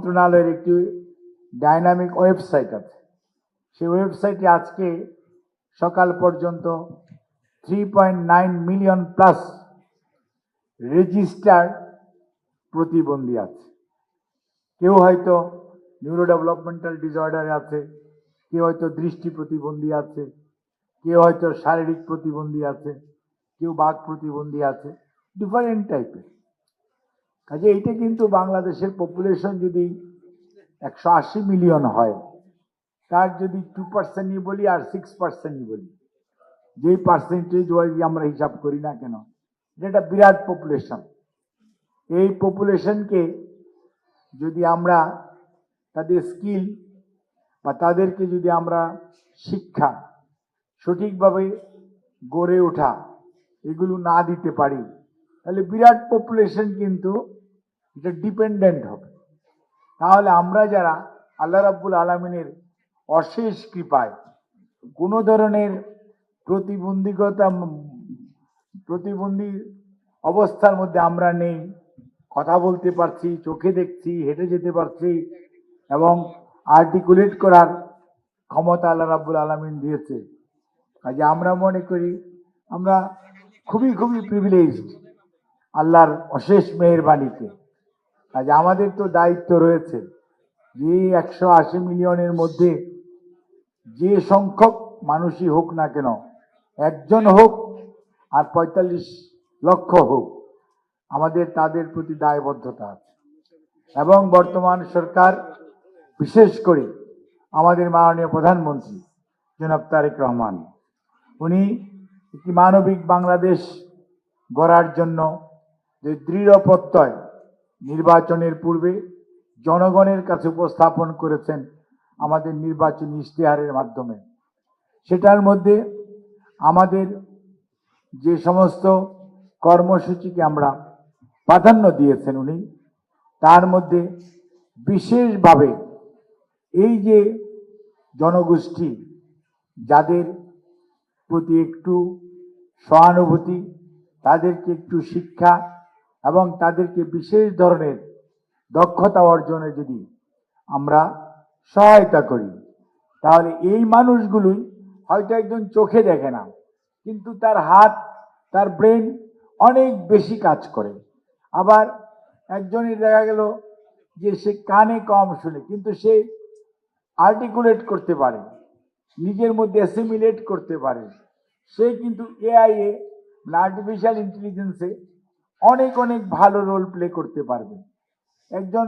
মন্ত্রণালয়ের একটি dynamic website আছে। সেই ওয়েবসাইটে আজকে সকাল পর্যন্ত 3.9 মিলিয়ন প্লাস রেজিস্টার্ড প্রতিবন্ধী আছে। কেউ হয়তো নিউরো ডেভেলপমেন্টাল ডিসঅর্ডারে আছে, কেউ হয়তো দৃষ্টি প্রতিবন্ধী আছে, কেউ হয়তো শারীরিক প্রতিবন্ধী আছে, কেউ বাক প্রতিবন্ধী আছে, ডিফারেন্ট টাইপের। কাজে এইটা কিন্তু বাংলাদেশের পপুলেশন যদি 180 মিলিয়ন হয়, তার যদি 2% বলি আর 6% বলি, যেই পার্সেন্টেজ ওয়াইজ আমরা হিসাব করি না কেন, এটা বিরাট পপুলেশন। এই পপুলেশনকে যদি আমরা তাদের স্কিল বা তাদেরকে যদি আমরা শিক্ষা সঠিকভাবে গড়ে ওঠা এগুলো না দিতে পারি, তাহলে বিরাট পপুলেশন কিন্তু এটা ডিপেন্ডেন্ট হবে। তাহলে আমরা যারা আল্লাহ রাব্বুল আলামিনের অশেষ কৃপায় কোনো ধরনের প্রতিবন্ধী অবস্থার মধ্যে আমরা নেই, কথা বলতে পারছি, চোখে দেখছি, হেঁটে যেতে পারছি এবং আর্টিকুলেট করার ক্ষমতা আল্লাহ রাব্বুল আলামিন দিয়েছে। কাজে আমরা মনে করি আমরা খুবই প্রিভিলেজড আল্লাহর অশেষ মেহেরবানিতে। কাজে আমাদের তো দায়িত্ব রয়েছে যে 180 মিলিয়নের মধ্যে যে সংখ্যক মানুষই হোক না কেন, একজন হোক আর 45 লক্ষ হোক, আমাদের তাদের প্রতি দায়বদ্ধতা আছে। এবং বর্তমান সরকার, বিশেষ করে আমাদের মাননীয় প্রধানমন্ত্রী জনাব তারেক রহমান, উনি একটি মানবিক বাংলাদেশ গড়ার জন্য যে দৃঢ় প্রত্যয় নির্বাচনের পূর্বে জনগণের কাছে উপস্থাপন করেছেন আমাদের নির্বাচনী ইশতেহারের মাধ্যমে, সেটার মধ্যে আমাদের যে সমস্ত কর্মসূচিকে আমরা প্রাধান্য দিয়েছেন উনি, তার মধ্যে বিশেষভাবে এই যে জনগোষ্ঠী যাদের প্রতি একটু সহানুভূতি, তাদেরকে একটু শিক্ষা এবং তাদেরকে বিশেষ ধরনের দক্ষতা অর্জনে যদি আমরা সহায়তা করি, তাহলে এই মানুষগুলোই হয়তো একজন চোখে দেখে না, কিন্তু তার হাত, তার ব্রেন অনেক বেশি কাজ করে। আবার একজনের দেখা গেল যে সে কানে কম শুনে, কিন্তু সে আর্টিকুলেট করতে পারে, নিজের মধ্যে অ্যাসিমিলেট করতে পারে। সে কিন্তু এআই আর্টিফিশিয়াল ইন্টেলিজেন্সে অনেক ভালো রোল প্লে করতে পারবে। একজন